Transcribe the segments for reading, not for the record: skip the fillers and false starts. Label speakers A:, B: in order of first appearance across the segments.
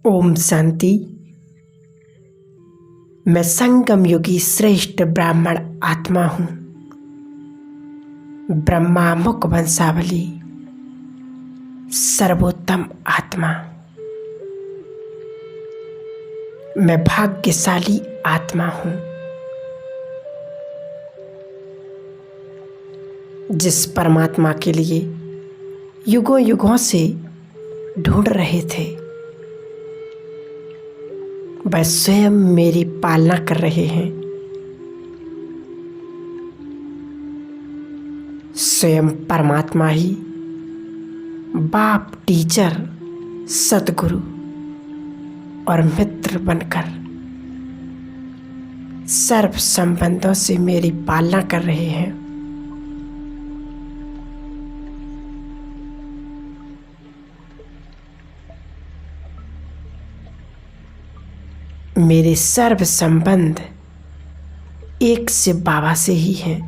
A: ओम शांति। मैं संगम युगी श्रेष्ठ ब्राह्मण आत्मा हूँ। ब्रह्मा मुख वंशावली सर्वोत्तम आत्मा। मैं भाग्यशाली आत्मा हूँ जिस परमात्मा के लिए युगों युगों से ढूंढ रहे थे, वह स्वयं मेरी पालना कर रहे हैं। स्वयं परमात्मा ही बाप, टीचर, सद्गुरु और मित्र बनकर सर्व संबंधों से मेरी पालना कर रहे हैं। मेरे सर्व संबंध एक से बाबा से ही हैं।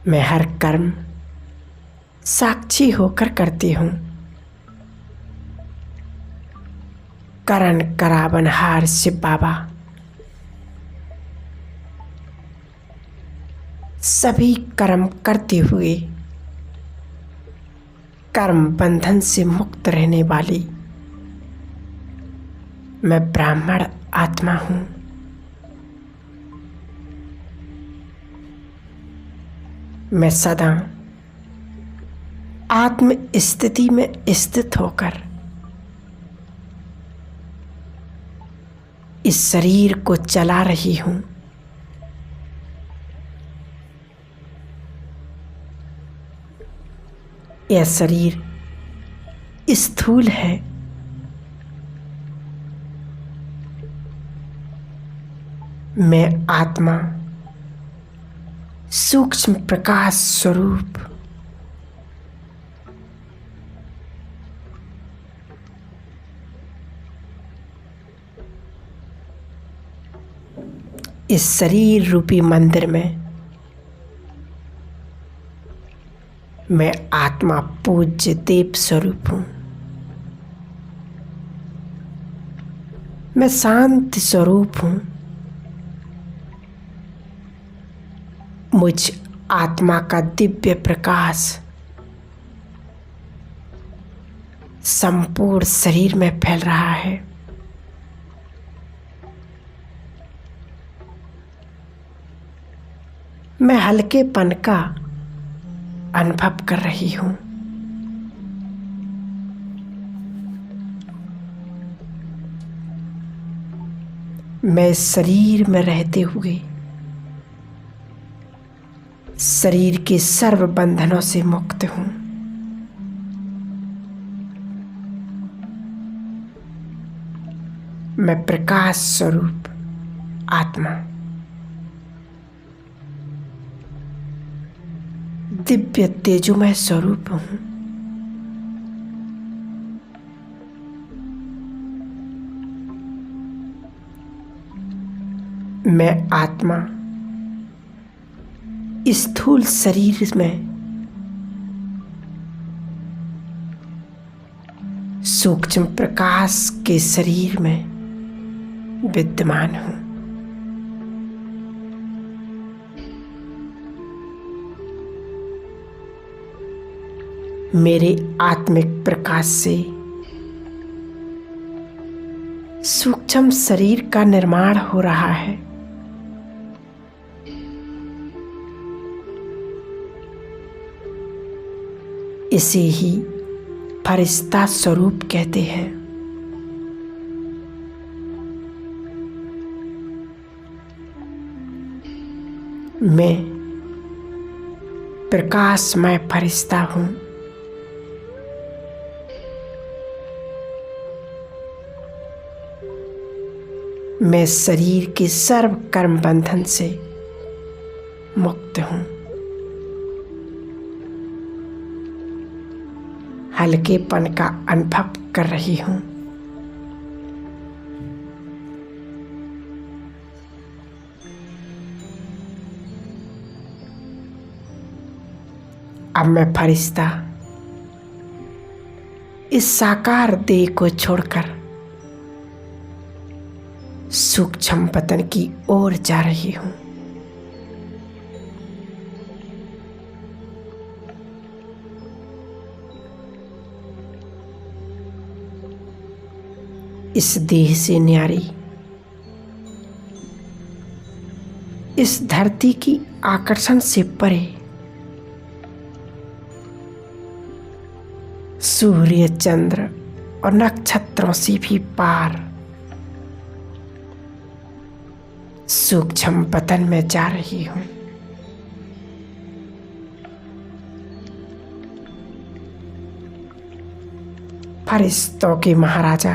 A: मैं हर कर्म साक्षी होकर करती हूँ। करण करावनहार शिव बाबा सभी कर्म करते हुए कर्म बंधन से मुक्त रहने वाली मैं ब्राह्मण आत्मा हूँ। मैं सदा आत्म स्थिति में स्थित होकर इस शरीर को चला रही हूँ। यह शरीर स्थूल है, मैं आत्मा सूक्ष्म प्रकाश स्वरूप इस शरीर रूपी मंदिर में मैं आत्मा पूज्य देव स्वरूप हूँ। मैं शांति स्वरूप हूँ। मुझ आत्मा का दिव्य प्रकाश संपूर्ण शरीर में फैल रहा है। मैं हल्केपन का अनुभव कर रही हूँ। मैं शरीर में रहते हुए शरीर के सर्व बंधनों से मुक्त हूँ। मैं प्रकाश स्वरूप आत्मा दिव्य तेजोमय स्वरूप हूँ। मैं आत्मा स्थूल शरीर में सूक्ष्म प्रकाश के शरीर में विद्यमान हूँ। मेरे आत्मिक प्रकाश से सूक्ष्म शरीर का निर्माण हो रहा है। इसे ही फरिश्ता स्वरूप कहते हैं। मैं प्रकाशमय फरिश्ता हूँ। मैं शरीर के सर्व कर्म बंधन से मुक्त हूँ। हल्केपन का अनुभव कर रही हूँ। अब मैं फरिश्ता इस साकार देह को छोड़कर सूक्ष्म पतन की ओर जा रही हूं। इस देह से न्यारी, इस धरती की आकर्षण से परे सूर्य, चंद्र और नक्षत्रों से भी पार सूक्ष्म पतन में जा रही हूं। फरिश्तों के महाराजा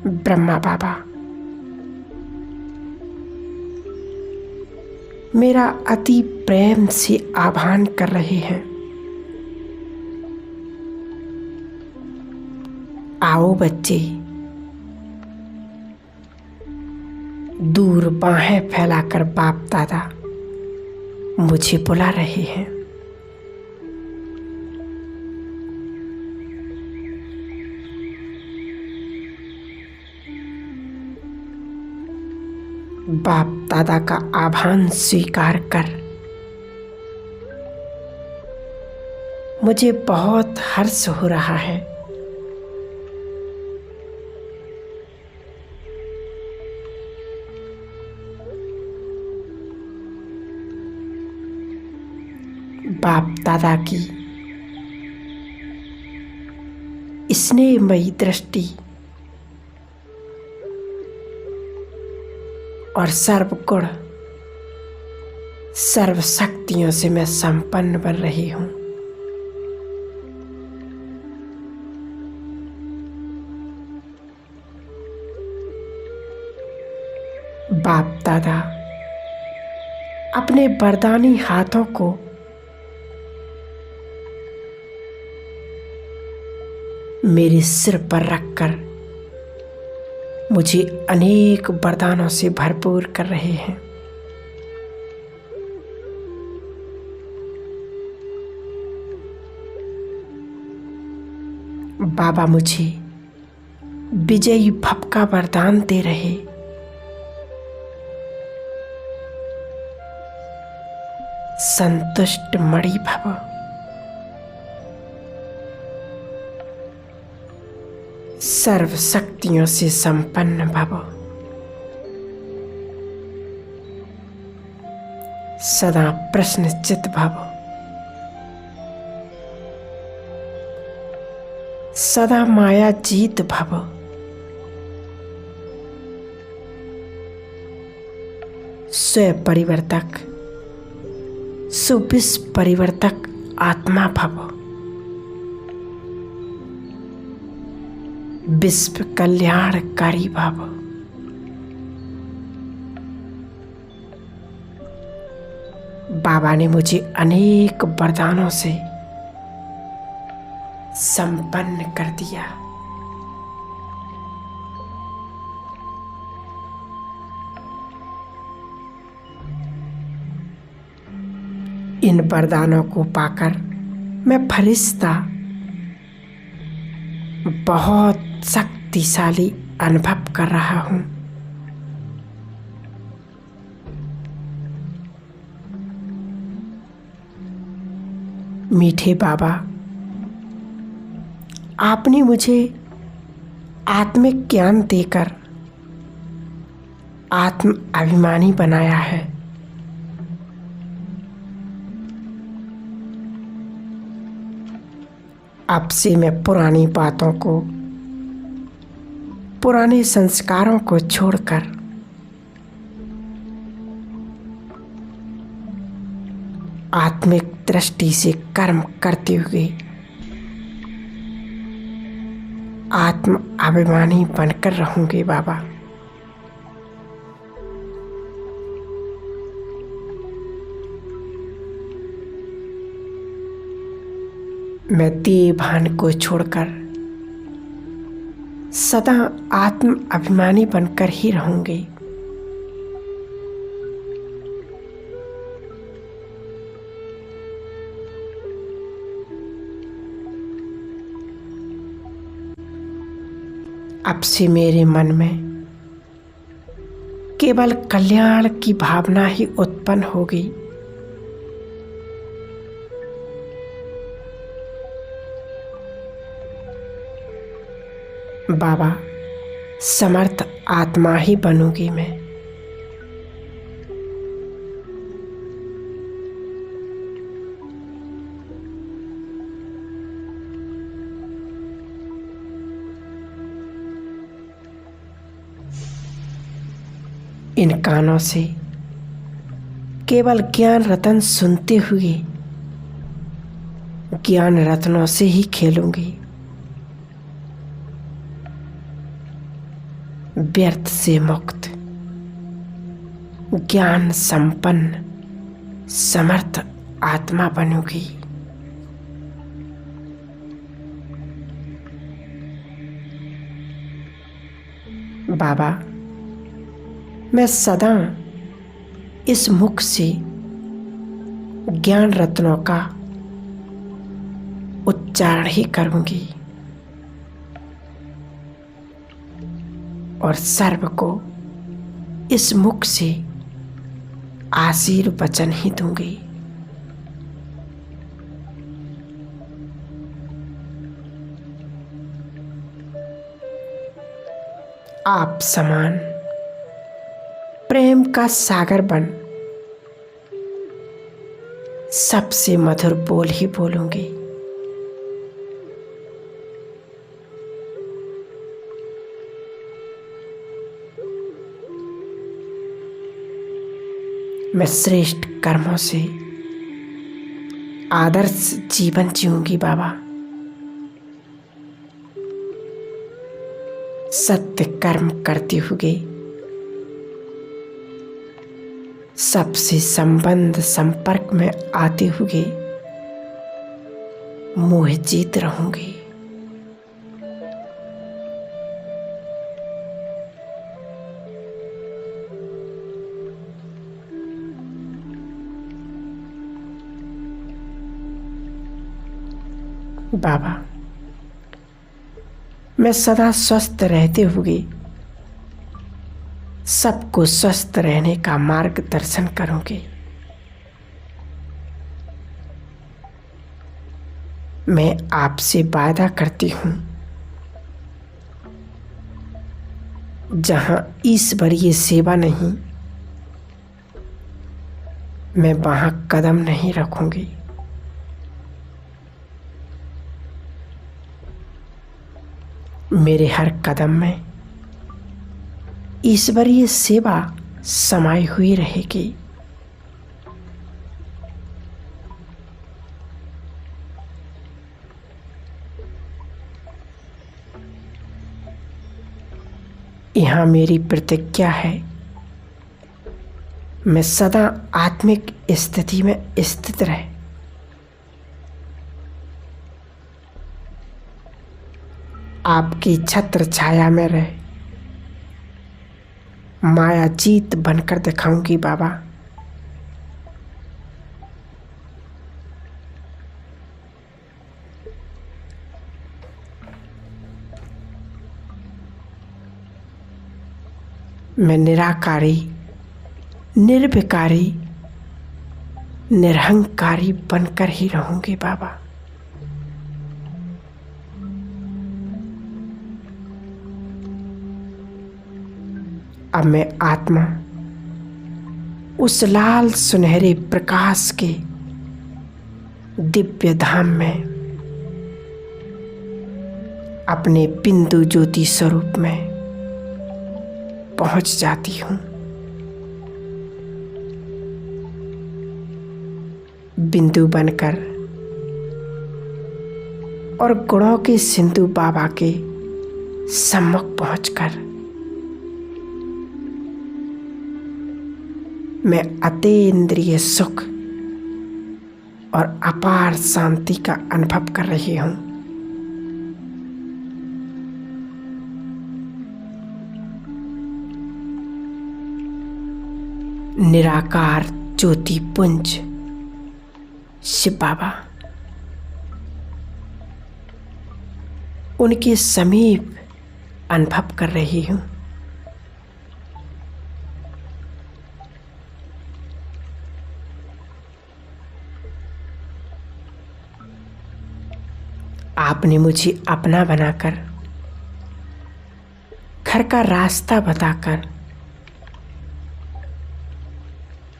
A: ब्रह्मा बाबा मेरा अति प्रेम से आह्वान कर रहे हैं, आओ बच्चे। दूर बाहें फैलाकर बाप दादा मुझे बुला रहे हैं। बाप दादा का आह्वान स्वीकार कर मुझे बहुत हर्ष हो रहा है। बाप दादा की स्नेहमयी दृष्टि और सर्वगुण सर्व शक्तियों से मैं संपन्न बन रही हूं। बाप दादा अपने वरदानी हाथों को मेरे सिर पर रखकर मुझे अनेक वरदानों से भरपूर कर रहे हैं। बाबा मुझे विजयी भव का वरदान दे रहे। संतुष्ट मणि भव, सर्व शक्तियों से संपन्न भव, सदा प्रश्नचित भव, सदा माया जीत भव, स्वयं परिवर्तक सुविश्व परिवर्तक आत्मा भव, विश्व कल्याणकारी भव, बाबा ने मुझे अनेक वरदानों से संपन्न कर दिया। इन वरदानों को पाकर मैं फरिश्ता बहुत शक्तिशाली अनुभव कर रहा हूं। मीठे बाबा, आपने मुझे आत्मिक ज्ञान देकर आत्म अभिमानी बनाया है। अब से मैं पुरानी बातों को, पुराने संस्कारों को छोड़कर आत्मिक दृष्टि से कर्म करते हुए आत्म अभिमानी बनकर रहूंगी बाबा। मैं देह भान को छोड़कर सदा आत्म अभिमानी बनकर ही रहूंगी। अब से मेरे मन में केवल कल्याण की भावना ही उत्पन्न होगी। बाबा, समर्थ आत्मा ही बनूंगी मैं। इन कानों से केवल ज्ञान रतन सुनते हुए ज्ञान रत्नों से ही खेलूंगी। व्यर्थ से मुक्त, ज्ञान संपन्न समर्थ आत्मा बनूंगी। बाबा, मैं सदा इस मुख से ज्ञान रत्नों का उच्चारण ही करूंगी और सर्व को इस मुख से आशीर्वचन ही दूंगी। आप समान प्रेम का सागर बन सबसे मधुर बोल ही बोलूंगी। मैं श्रेष्ठ कर्मों से आदर्श जीवन जीऊंगी बाबा। सत्य कर्म करते हुए सबसे संबंध संपर्क में आते हुए मोह जीत रहूंगी। बाबा, मैं सदा स्वस्थ रहते हुए सबको स्वस्थ रहने का मार्गदर्शन करूंगी। मैं आपसे वादा करती हूं, जहां ईश्वरीय सेवा नहीं, मैं वहां कदम नहीं रखूंगी। मेरे हर कदम में ईश्वरीय सेवा समाई हुई रहेगी। यहां मेरी प्रतिज्ञा है, मैं सदा आत्मिक स्थिति में स्थित रहे, आपकी छत्र छाया में रहे, माया जीत बनकर दिखाऊंगी बाबा। मैं निराकारी, निर्विकारी, निरहंकारी बनकर ही रहूंगी बाबा। अब मैं आत्मा उस लाल सुनहरे प्रकाश के दिव्य धाम में अपने बिंदु ज्योति स्वरूप में पहुंच जाती हूं। बिंदु बनकर और गुणों के सिंधु बाबा के सम्मुख पहुंचकर मैं अतीन्द्रिय सुख और अपार शांति का अनुभव कर रही हूं। निराकार ज्योति पुंज शिव बाबा, उनके समीप अनुभव कर रही हूँ। आपने मुझे अपना बनाकर, घर का रास्ता बताकर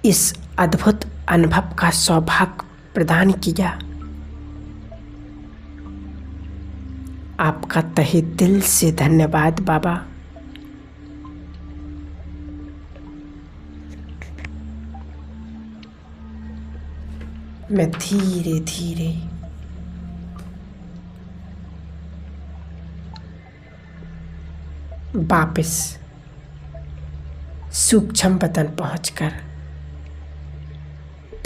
A: इस अद्भुत अनुभव का सौभाग्य प्रदान किया। आपका तहे दिल से धन्यवाद बाबा। मैं धीरे धीरे वापस सूक्ष्म वतन पहुंचकर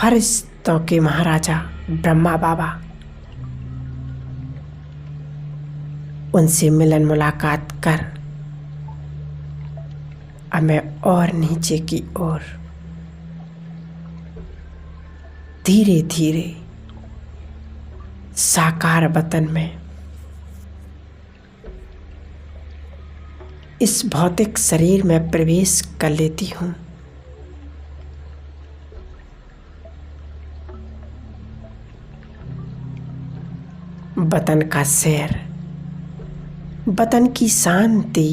A: फरिश्तों के महाराजा ब्रह्मा बाबा, उनसे मिलन मुलाकात कर अब मैं और नीचे की ओर धीरे धीरे साकार वतन में इस भौतिक शरीर में प्रवेश कर लेती हूँ। वतन का सैर, वतन की शांति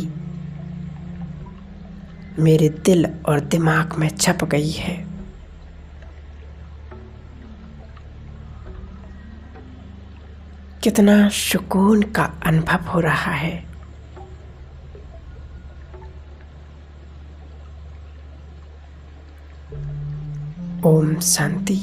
A: मेरे दिल और दिमाग में छप गई है। कितना सुकून का अनुभव हो रहा है। ओम शांति।